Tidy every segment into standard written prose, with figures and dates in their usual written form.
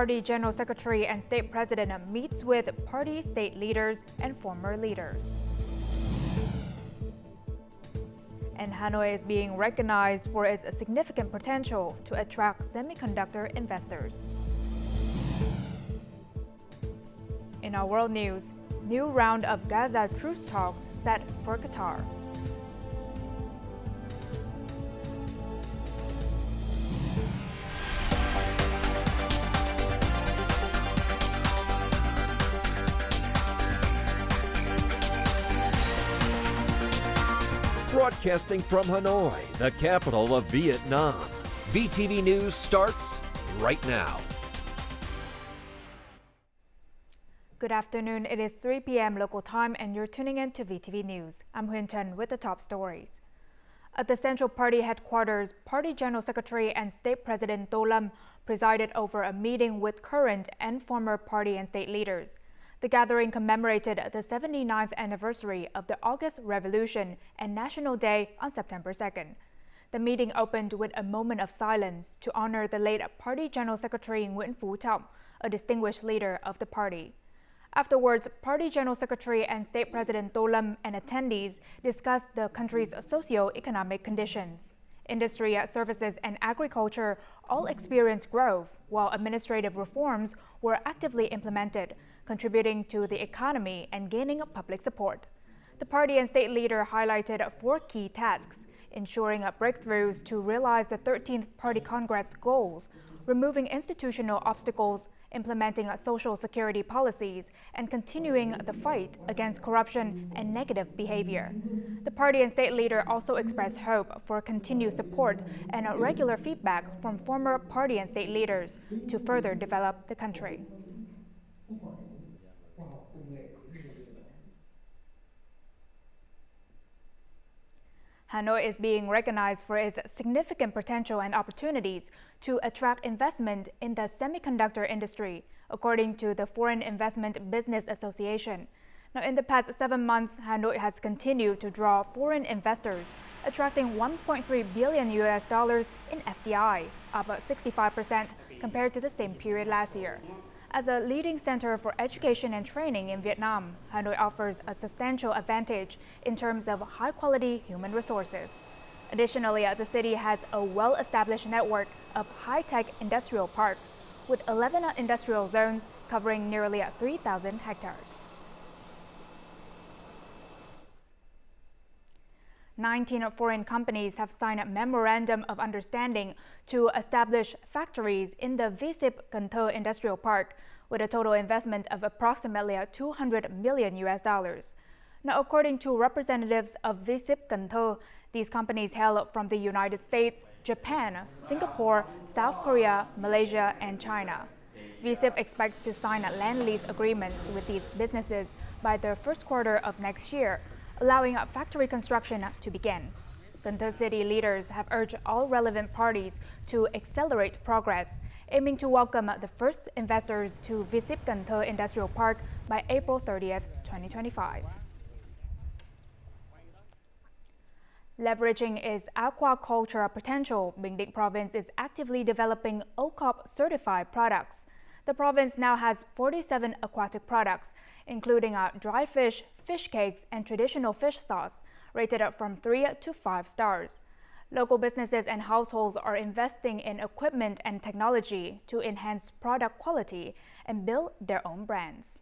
Party General Secretary and State President meets with party state leaders and former leaders. And Hanoi is being recognized for its significant potential to attract semiconductor investors. In our world news, new round of GAZA truce talks set for Qatar. Broadcasting from Hanoi, the capital of Vietnam. VTV News starts right now. Good afternoon. It is 3 p.m. local time and you're tuning in to VTV News. I'm Huynh Chen with the top stories. At the Central Party headquarters, Party General Secretary and State President To Lam presided over a meeting with current and former party and state leaders. The gathering commemorated the 79th anniversary of the August Revolution and National Day on September 2nd. The meeting opened with a moment of silence to honor the late Party General Secretary Nguyễn Phú Trọng, a distinguished leader of the party. Afterwards, Party General Secretary and State President To Lam and attendees discussed the country's socio-economic conditions. Industry, services, and agriculture all experienced growth, while administrative reforms were actively implemented, contributing to the economy and gaining public support. The party and state leader highlighted 4 key tasks: ensuring breakthroughs to realize the 13th Party Congress goals, removing institutional obstacles, implementing social security policies, and continuing the fight against corruption and negative behavior. The party and state leader also expressed hope for continued support and regular feedback from former party and state leaders to further develop the country. Hanoi is being recognized for its significant potential and opportunities to attract investment in the semiconductor industry, according to the Foreign Investment Business Association. Now, in the past 7 months, Hanoi has continued to draw foreign investors, attracting $1.3 billion in FDI, up 65% compared to the same period last year. As a leading center for education and training in Vietnam, Hanoi offers a substantial advantage in terms of high-quality human resources. Additionally, the city has a well-established network of high-tech industrial parks, with 11 industrial zones covering nearly 3,000 hectares. 19 foreign companies have signed a memorandum of understanding to establish factories in the V-Ship-Cần Thơ Industrial Park, with a total investment of approximately $200 million. Now, according to representatives of V-Ship-Cần Thơ, these companies hail from the United States, Japan, Singapore, South Korea, Malaysia, and China. V-Ship expects to sign land lease agreements with these businesses by the first quarter of next year, allowing factory construction to begin. Cần Thơ city leaders have urged all relevant parties to accelerate progress, aiming to welcome the first investors to V-Ship-Cần Thơ Industrial Park by April 30th, 2025. Leveraging its aquaculture potential, Bình Định province is actively developing OCOP-certified products. The province now has 47 aquatic products, including dry fish, fish cakes, and traditional fish sauce, rated from 3 to 5 stars. Local businesses and households are investing in equipment and technology to enhance product quality and build their own brands.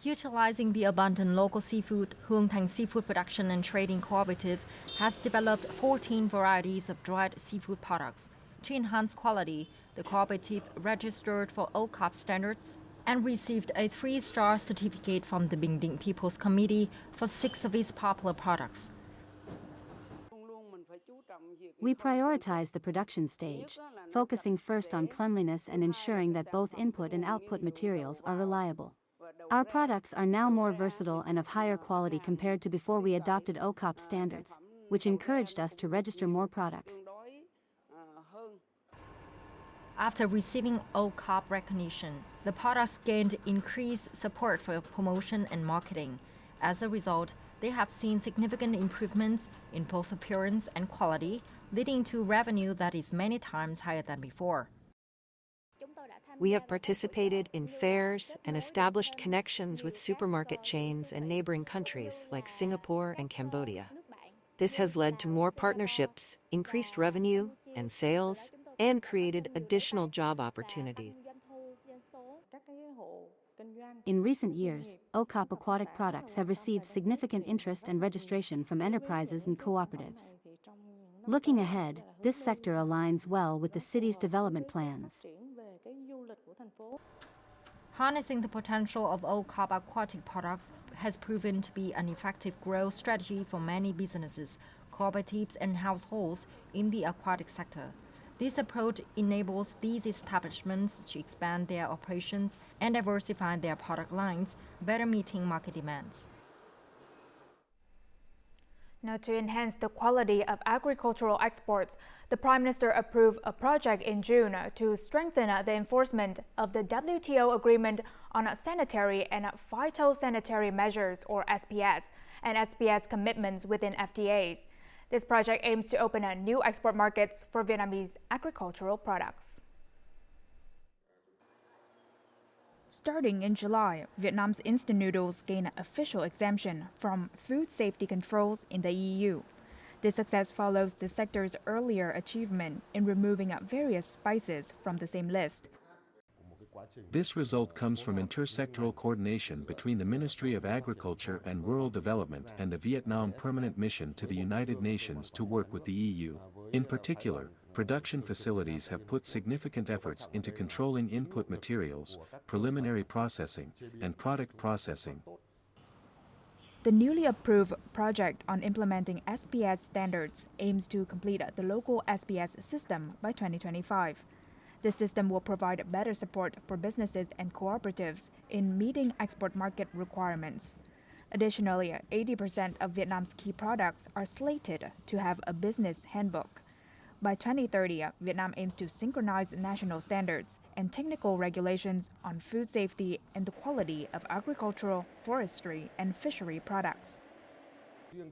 Utilizing the abundant local seafood, Huong Thanh Seafood Production and Trading Cooperative has developed 14 varieties of dried seafood products. To enhance quality, the cooperative registered for OCOP standards and received a 3-star certificate from the Bình Định People's Committee for 6 of its popular products. We prioritize the production stage, focusing first on cleanliness and ensuring that both input and output materials are reliable. Our products are now more versatile and of higher quality compared to before we adopted OCOP standards, which encouraged us to register more products. After receiving OCOP recognition, the products gained increased support for promotion and marketing. As a result, they have seen significant improvements in both appearance and quality, leading to revenue that is many times higher than before. We have participated in fairs and established connections with supermarket chains and neighboring countries like Singapore and Cambodia. This has led to more partnerships, increased revenue and sales, and created additional job opportunities. In recent years, aquatic products have received significant interest and registration from enterprises and cooperatives. Looking ahead, this sector aligns well with the city's development plans. Harnessing the potential of aquatic products has proven to be an effective growth strategy for many businesses, cooperatives, and households in the aquatic sector. This approach enables these establishments to expand their operations and diversify their product lines, better meeting market demands. Now, to enhance the quality of agricultural exports, the Prime Minister approved a project in June to strengthen the enforcement of the WTO Agreement on Sanitary and Phytosanitary Measures, or SPS, and SPS commitments within FTAs. This project aims to open new export markets for Vietnamese agricultural products. Starting in July, Vietnam's instant noodles gain official exemption from food safety controls in the EU. This success follows the sector's earlier achievement in removing various spices from the same list. This result comes from intersectoral coordination between the Ministry of Agriculture and Rural Development and the Vietnam Permanent Mission to the United Nations to work with the EU. In particular, production facilities have put significant efforts into controlling input materials, preliminary processing, and product processing. The newly approved project on implementing SPS standards aims to complete the local SPS system by 2025. This system will provide better support for businesses and cooperatives in meeting export market requirements. Additionally, 80% of Vietnam's key products are slated to have a business handbook. By 2030, Vietnam aims to synchronize national standards and technical regulations on food safety and the quality of agricultural, forestry, and fishery products.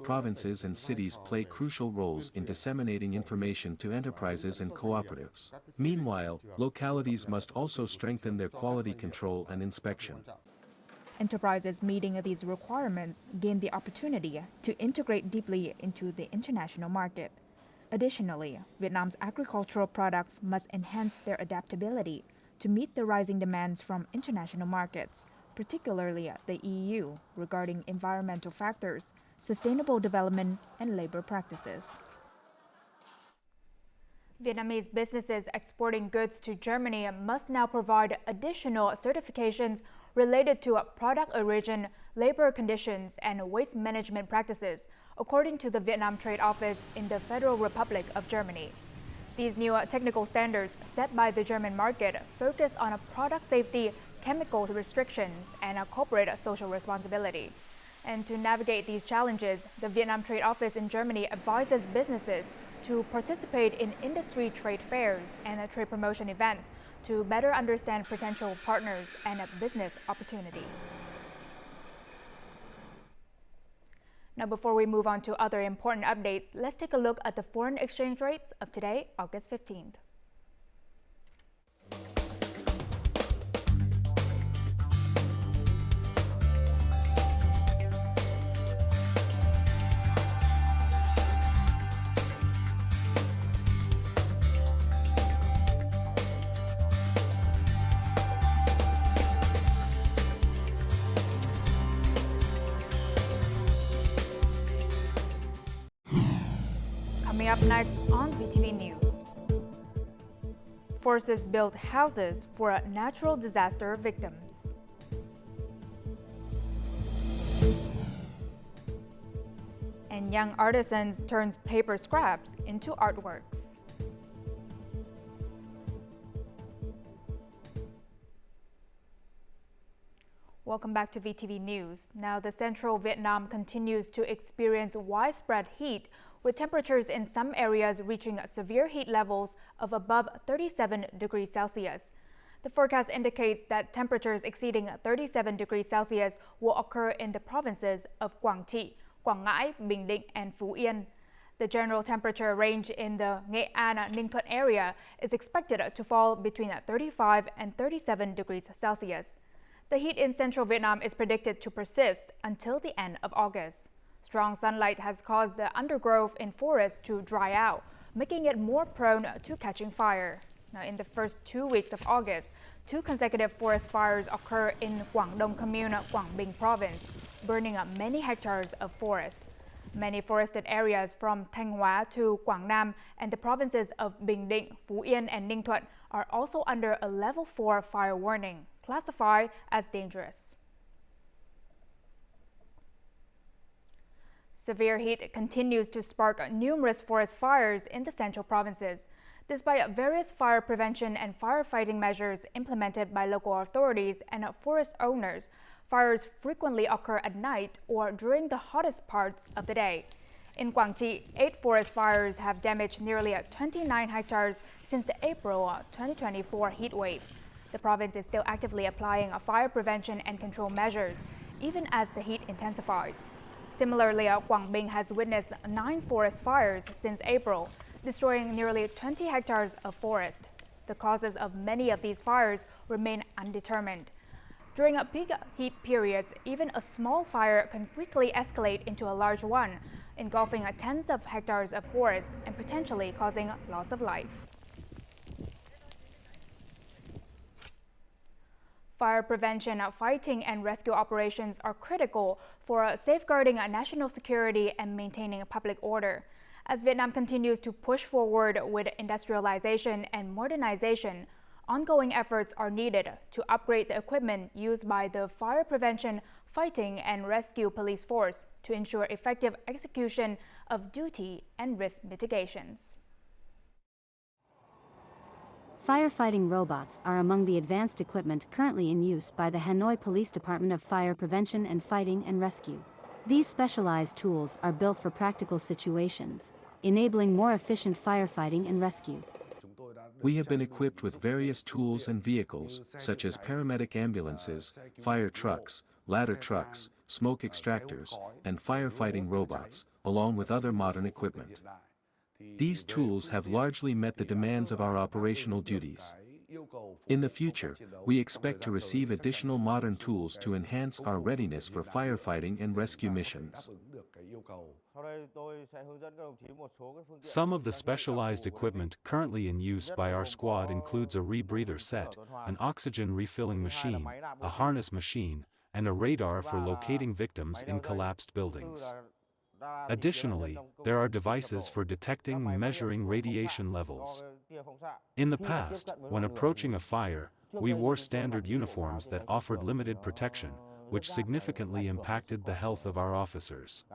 Provinces and cities play crucial roles in disseminating information to enterprises and cooperatives. Meanwhile, localities must also strengthen their quality control and inspection. Enterprises meeting these requirements gain the opportunity to integrate deeply into the international market. Additionally, Vietnam's agricultural products must enhance their adaptability to meet the rising demands from international markets, particularly the EU, regarding environmental factors, sustainable development, and labor practices. Vietnamese businesses exporting goods to Germany must now provide additional certifications related to product origin, labor conditions, and waste management practices, according to the Vietnam Trade Office in the Federal Republic of Germany. These new technical standards set by the German market focus on product safety, chemical restrictions, and corporate social responsibility. And to navigate these challenges, the Vietnam Trade Office in Germany advises businesses to participate in industry trade fairs and trade promotion events to better understand potential partners and business opportunities. Now, before we move on to other important updates, let's take a look at the foreign exchange rates of today, August 15th. Coming up next on VTV News. Forces build houses for natural disaster victims. And young artisans turns paper scraps into artworks. Welcome back to VTV News. Now, the central Vietnam continues to experience widespread heat, with temperatures in some areas reaching severe heat levels of above 37 degrees Celsius. The forecast indicates that temperatures exceeding 37 degrees Celsius will occur in the provinces of Quảng Trị, Quảng Ngãi, Bình Định, and Phú Yên. The general temperature range in the Nghệ An Ninh Thuận area is expected to fall between 35 and 37 degrees Celsius. The heat in central Vietnam is predicted to persist until the end of August. Strong sunlight has caused the undergrowth in forests to dry out, making it more prone to catching fire. Now, in the first 2 weeks of August, 2 consecutive forest fires occur in Quảng Đông Commune, Quảng Bình Province, burning up many hectares of forest. Many forested areas from Thanh Hóa to Quảng Nam and the provinces of Bình Định, Phú Yên and Ninh Thuận are also under a level 4 fire warning, classified as dangerous. Severe heat continues to spark numerous forest fires in the central provinces. Despite various fire prevention and firefighting measures implemented by local authorities and forest owners, fires frequently occur at night or during the hottest parts of the day. In Quảng Trị, 8 forest fires have damaged nearly 29 hectares since the April 2024 heat wave. The province is still actively applying fire prevention and control measures, even as the heat intensifies. Similarly, Quảng Bình has witnessed 9 forest fires since April, destroying nearly 20 hectares of forest. The causes of many of these fires remain undetermined. During peak heat periods, even a small fire can quickly escalate into a large one, engulfing tens of hectares of forest and potentially causing loss of life. Fire prevention, fighting, and rescue operations are critical for safeguarding national security and maintaining public order. As Vietnam continues to push forward with industrialization and modernization, ongoing efforts are needed to upgrade the equipment used by the fire prevention, fighting, and rescue police force to ensure effective execution of duty and risk mitigations. Firefighting robots are among the advanced equipment currently in use by the Hanoi Police Department of Fire Prevention and Fighting and Rescue. These specialized tools are built for practical situations, enabling more efficient firefighting and rescue. We have been equipped with various tools and vehicles, such as paramedic ambulances, fire trucks, ladder trucks, smoke extractors, and firefighting robots, along with other modern equipment. These tools have largely met the demands of our operational duties. In the future, we expect to receive additional modern tools to enhance our readiness for firefighting and rescue missions. Some of the specialized equipment currently in use by our squad includes a rebreather set, an oxygen refilling machine, a harness machine, and a radar for locating victims in collapsed buildings. Additionally, there are devices for detecting and measuring radiation levels. In the past, when approaching a fire, we wore standard uniforms that offered limited protection, which significantly impacted the health of our officers.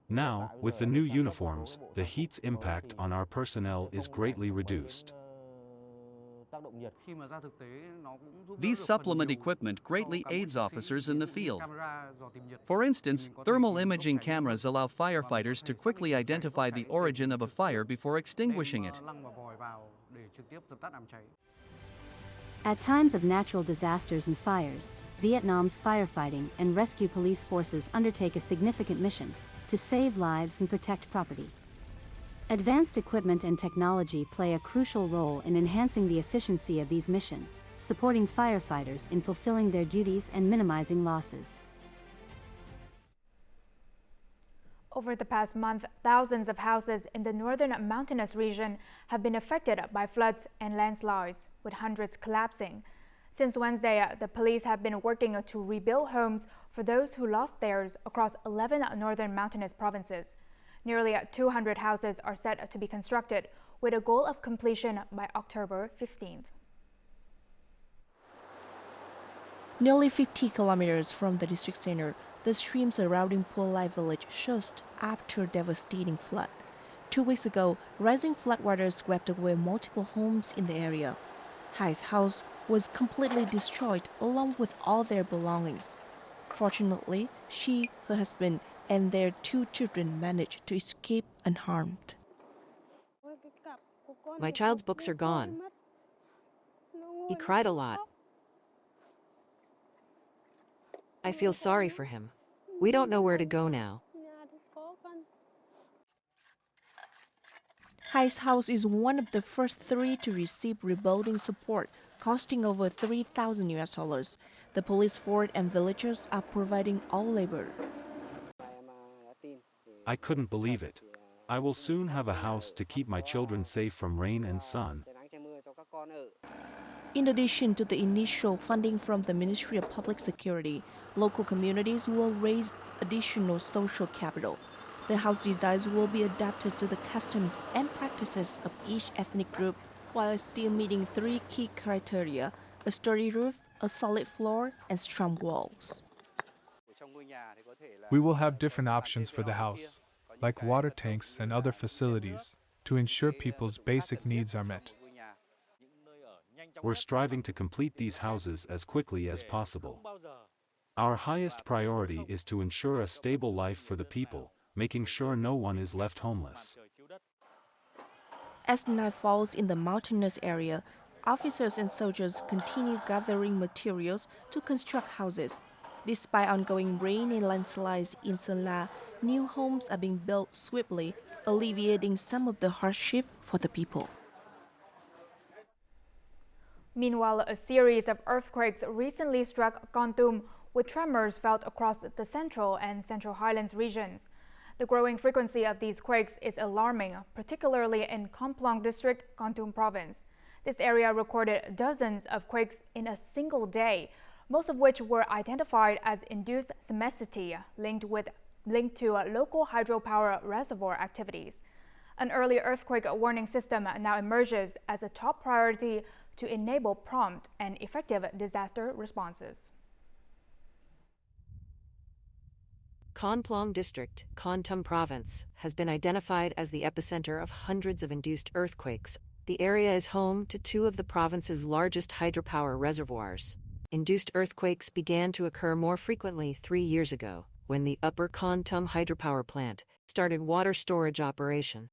Now, with the new uniforms, the heat's impact on our personnel is greatly reduced. These supplement equipment greatly aids officers in the field. For instance, thermal imaging cameras allow firefighters to quickly identify the origin of a fire before extinguishing it. At times of natural disasters and fires, Vietnam's firefighting and rescue police forces undertake a significant mission to save lives and protect property. Advanced equipment and technology play a crucial role in enhancing the efficiency of these missions, supporting firefighters in fulfilling their duties and minimizing losses. Over the past month, thousands of houses in the northern mountainous region have been affected by floods and landslides, with hundreds collapsing. Since Wednesday, the police have been working to rebuild homes for those who lost theirs across 11 northern mountainous provinces. Nearly 200 houses are set to be constructed, with a goal of completion by October 15th. Nearly 50 kilometers from the district center, the stream surrounding Po Lai village shushed after devastating flood. 2 weeks ago, rising floodwaters swept away multiple homes in the area. Hai's house was completely destroyed along with all their belongings. Fortunately, she, her husband, and their 2 children managed to escape unharmed. My child's books are gone. He cried a lot. I feel sorry for him. We don't know where to go now. Phie's house is one of the first 3 to receive rebuilding support, costing over $3,000. The police force and villagers are providing all labor. I couldn't believe it. I will soon have a house to keep my children safe from rain and sun. In addition to the initial funding from the Ministry of Public Security, local communities will raise additional social capital. The house designs will be adapted to the customs and practices of each ethnic group, while still meeting 3 key criteria: a sturdy roof, a solid floor, and strong walls. We will have different options for the house, like water tanks and other facilities, to ensure people's basic needs are met. We're striving to complete these houses as quickly as possible. Our highest priority is to ensure a stable life for the people, making sure no one is left homeless. As night falls in the mountainous area, officers and soldiers continue gathering materials to construct houses. Despite ongoing rain and landslides in Sơn La, new homes are being built swiftly, alleviating some of the hardship for the people. Meanwhile, a series of earthquakes recently struck Kon Tum, with tremors felt across the central and central highlands regions. The growing frequency of these quakes is alarming, particularly in Komplong District, Kon Tum Province. This area recorded dozens of quakes in a single day, most of which were identified as induced seismicity linked to local hydropower reservoir activities. An early earthquake warning system now emerges as a top priority to enable prompt and effective disaster responses. Komplong District, Kon Tum Province, has been identified as the epicenter of hundreds of induced earthquakes. The area is home to 2 of the province's largest hydropower reservoirs. Induced earthquakes began to occur more frequently 3 years ago, when the Upper Kon Tum hydropower plant started water storage operation.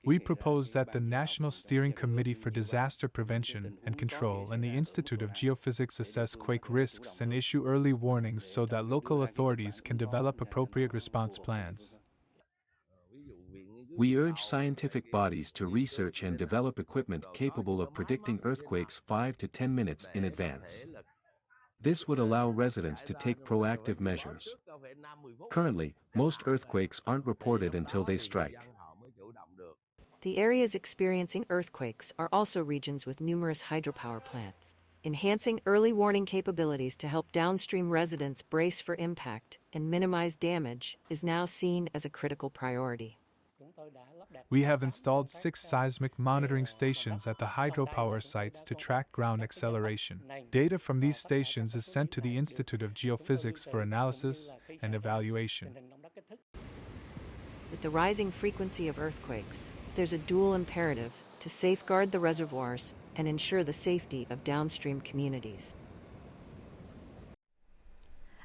We propose that the National Steering Committee for Disaster Prevention and Control and the Institute of Geophysics assess quake risks and issue early warnings so that local authorities can develop appropriate response plans. We urge scientific bodies to research and develop equipment capable of predicting earthquakes 5 to 10 minutes in advance. This would allow residents to take proactive measures. Currently, most earthquakes aren't reported until they strike. The areas experiencing earthquakes are also regions with numerous hydropower plants. Enhancing early warning capabilities to help downstream residents brace for impact and minimize damage is now seen as a critical priority. We have installed 6 seismic monitoring stations at the hydropower sites to track ground acceleration. Data from these stations is sent to the Institute of Geophysics for analysis and evaluation. With the rising frequency of earthquakes, there's a dual imperative to safeguard the reservoirs and ensure the safety of downstream communities.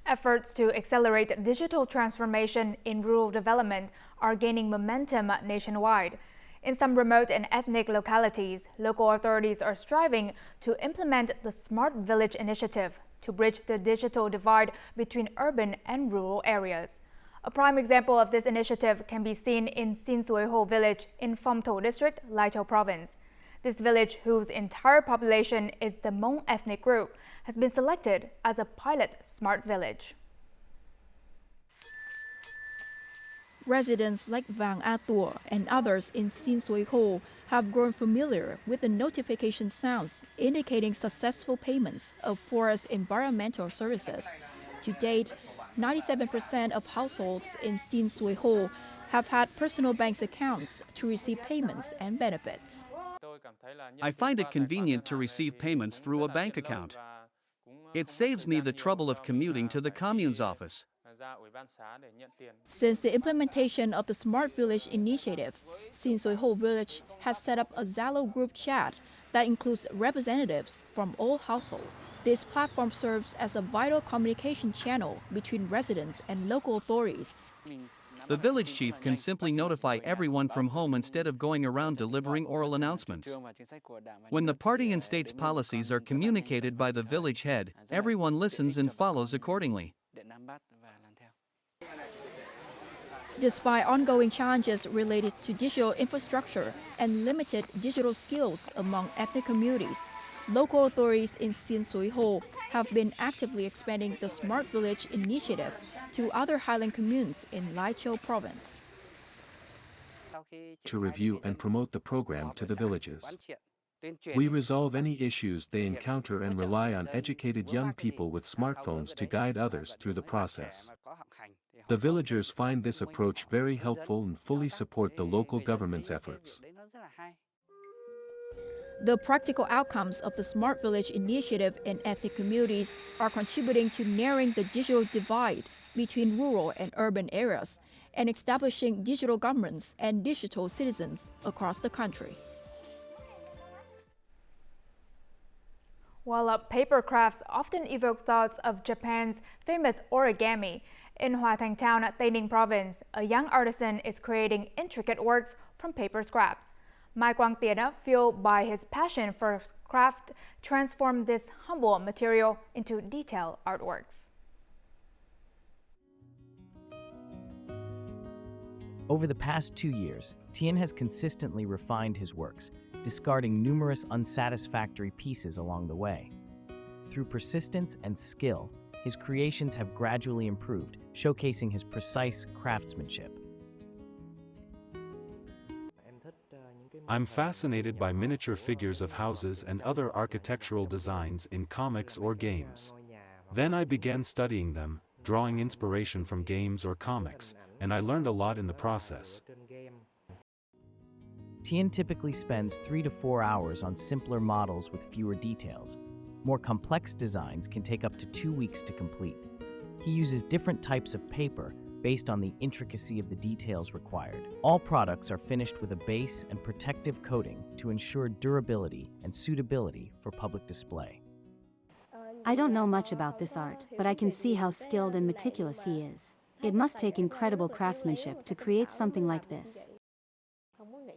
Efforts to accelerate digital transformation in rural development are gaining momentum nationwide. In some remote and ethnic localities, local authorities are striving to implement the Smart Village initiative to bridge the digital divide between urban and rural areas. A prime example of this initiative can be seen in Sin Sui Ho village in Phom Tho District, Lai Châu Province. This village, whose entire population is the Hmong ethnic group, has been selected as a pilot smart village. Residents like Vang A Tua and others in Sin Sui Ho have grown familiar with the notification sounds indicating successful payments of forest environmental services. To date, 97% of households in Sin Sui Ho have had personal bank accounts to receive payments and benefits. I find it convenient to receive payments through a bank account. It saves me the trouble of commuting to the commune's office. Since the implementation of the Smart Village initiative, Sin Sui Ho Village has set up a Zalo group chat that includes representatives from all households. This platform serves as a vital communication channel between residents and local authorities. The village chief can simply notify everyone from home instead of going around delivering oral announcements. When the party and state's policies are communicated by the village head, everyone listens and follows accordingly. Despite ongoing challenges related to digital infrastructure and limited digital skills among ethnic communities, local authorities in Sin Sui Ho have been actively expanding the Smart Village initiative to other highland communes in Lai Châu province. To review and promote the program to the villages. We resolve any issues they encounter and rely on educated young people with smartphones to guide others through the process. The villagers find this approach very helpful and fully support the local government's efforts. The practical outcomes of the Smart Village initiative in ethnic communities are contributing to narrowing the digital divide between rural and urban areas and establishing digital governments and digital citizens across the country. While paper crafts often evoke thoughts of Japan's famous origami, in Hoa Thanh Town, Tây Ninh Province, a young artisan is creating intricate works from paper scraps. Mai Quang Tien, fueled by his passion for craft, transformed this humble material into detailed artworks. Over the past 2 years, Tien has consistently refined his works, discarding numerous unsatisfactory pieces along the way. Through persistence and skill, his creations have gradually improved, showcasing his precise craftsmanship. I'm fascinated by miniature figures of houses and other architectural designs in comics or games. Then I began studying them, drawing inspiration from games or comics, and I learned a lot in the process. Tien typically spends 3 to 4 hours on simpler models with fewer details. More complex designs can take up to 2 weeks to complete. He uses different types of paper based on the intricacy of the details required. All products are finished with a base and protective coating to ensure durability and suitability for public display. I don't know much about this art, but I can see how skilled and meticulous he is. It must take incredible craftsmanship to create something like this.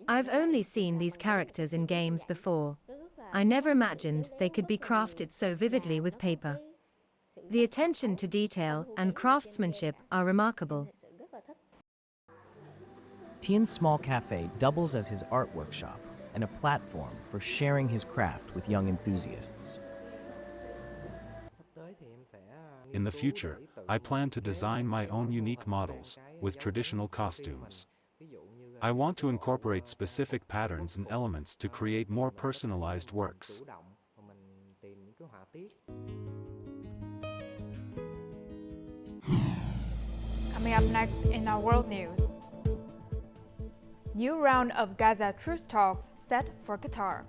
I've only seen these characters in games before. I never imagined they could be crafted so vividly with paper. The attention to detail and craftsmanship are remarkable. Tien's small cafe doubles as his art workshop and a platform for sharing his craft with young enthusiasts. In the future, I plan to design my own unique models with traditional costumes. I want to incorporate specific patterns and elements to create more personalized works. Coming up next in our world news. New round of GAZA truce talks set for QATAR.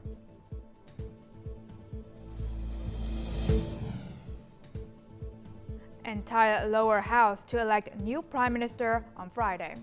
Entire lower house to elect new prime minister on Friday.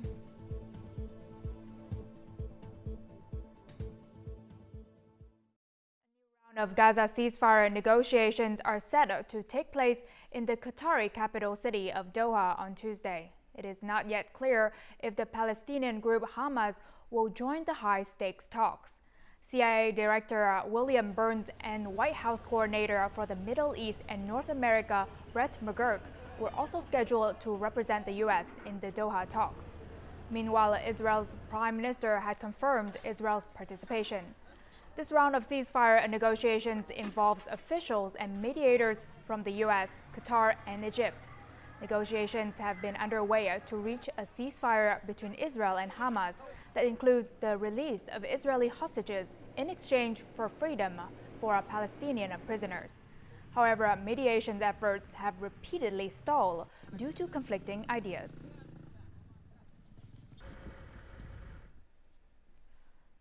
Of Gaza ceasefire negotiations are set to take place in the Qatari capital city of Doha on Tuesday. It is not yet clear if the Palestinian group Hamas will join the high-stakes talks. CIA Director William Burns and White House Coordinator for the Middle East and North America Brett McGurk were also scheduled to represent the U.S. in the Doha talks. Meanwhile, Israel's Prime Minister had confirmed Israel's participation. This round of ceasefire negotiations involves officials and mediators from the U.S., Qatar, and Egypt. Negotiations have been underway to reach a ceasefire between Israel and Hamas that includes the release of Israeli hostages in exchange for freedom for Palestinian prisoners. However, mediation efforts have repeatedly stalled due to conflicting ideas.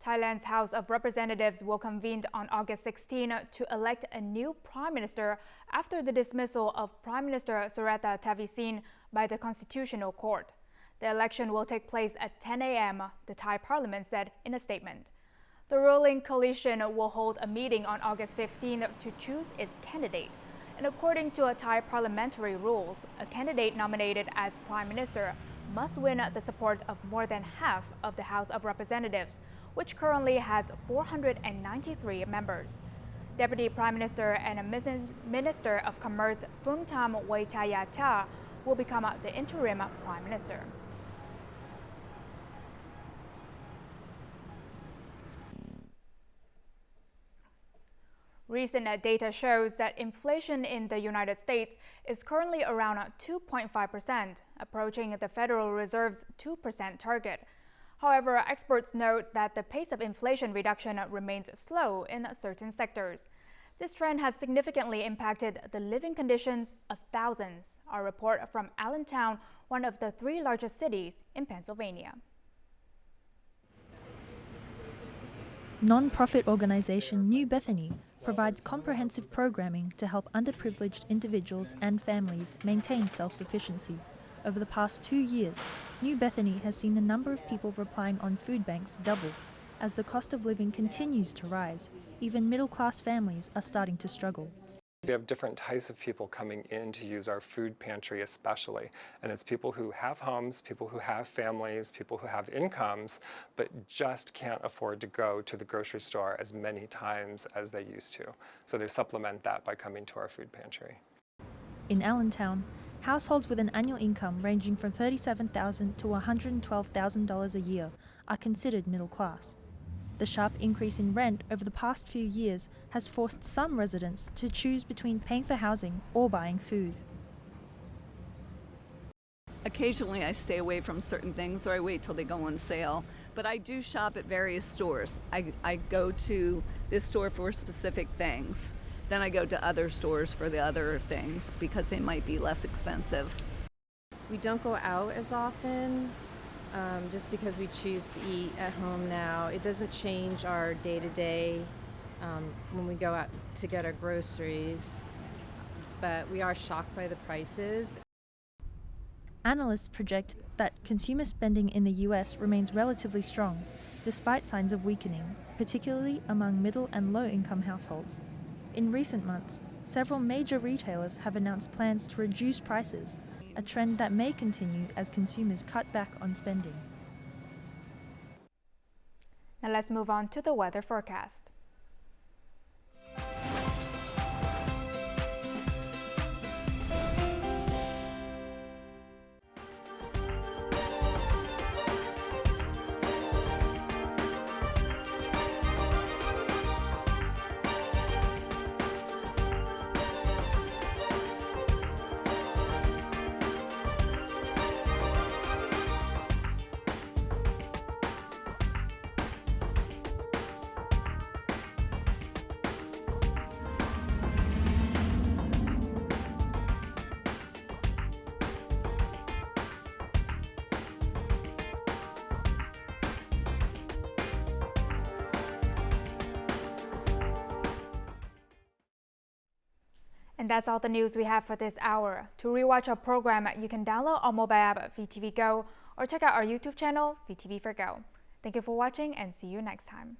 Thailand's House of Representatives will convene on August 16 to elect a new prime minister after the dismissal of Prime Minister Srettha Thavisin by the Constitutional Court. The election will take place at 10 a.m., the Thai parliament said in a statement. The ruling coalition will hold a meeting on August 15 to choose its candidate. And according to Thai parliamentary rules, a candidate nominated as prime minister must win the support of more than half of the House of Representatives, which currently has 493 members. Deputy Prime Minister and Minister of Commerce Phumtham Wechayachai will become the interim Prime Minister. Recent data shows that inflation in the United States is currently around 2.5%, approaching the Federal Reserve's 2% target. However, experts note that the pace of inflation reduction remains slow in certain sectors. This trend has significantly impacted the living conditions of thousands. Our report from Allentown, one of the 3 largest cities in Pennsylvania. Non-profit organization New Bethany provides comprehensive programming to help underprivileged individuals and families maintain self-sufficiency. Over the past 2 years, New Bethany has seen the number of people relying on food banks double. As the cost of living continues to rise, even middle-class families are starting to struggle. We have different types of people coming in to use our food pantry especially, and it's people who have homes, people who have families, people who have incomes, but just can't afford to go to the grocery store as many times as they used to. So they supplement that by coming to our food pantry. In Allentown, households with an annual income ranging from $37,000 to $112,000 a year are considered middle class. The sharp increase in rent over the past few years has forced some residents to choose between paying for housing or buying food. Occasionally I stay away from certain things or I wait till they go on sale, but I do shop at various stores. I go to this store for specific things, then I go to other stores for the other things because they might be less expensive. We don't go out as often. Just because we choose to eat at home now. It doesn't change our day-to-day when we go out to get our groceries, but we are shocked by the prices. Analysts project that consumer spending in the US remains relatively strong, despite signs of weakening, particularly among middle and low-income households. In recent months, several major retailers have announced plans to reduce prices, a trend that may continue as consumers cut back on spending. Now let's move on to the weather forecast. And that's all the news we have for this hour. To rewatch our program, you can download our mobile app VTVgo or check out our YouTube channel VTV4Go. Thank you for watching and see you next time.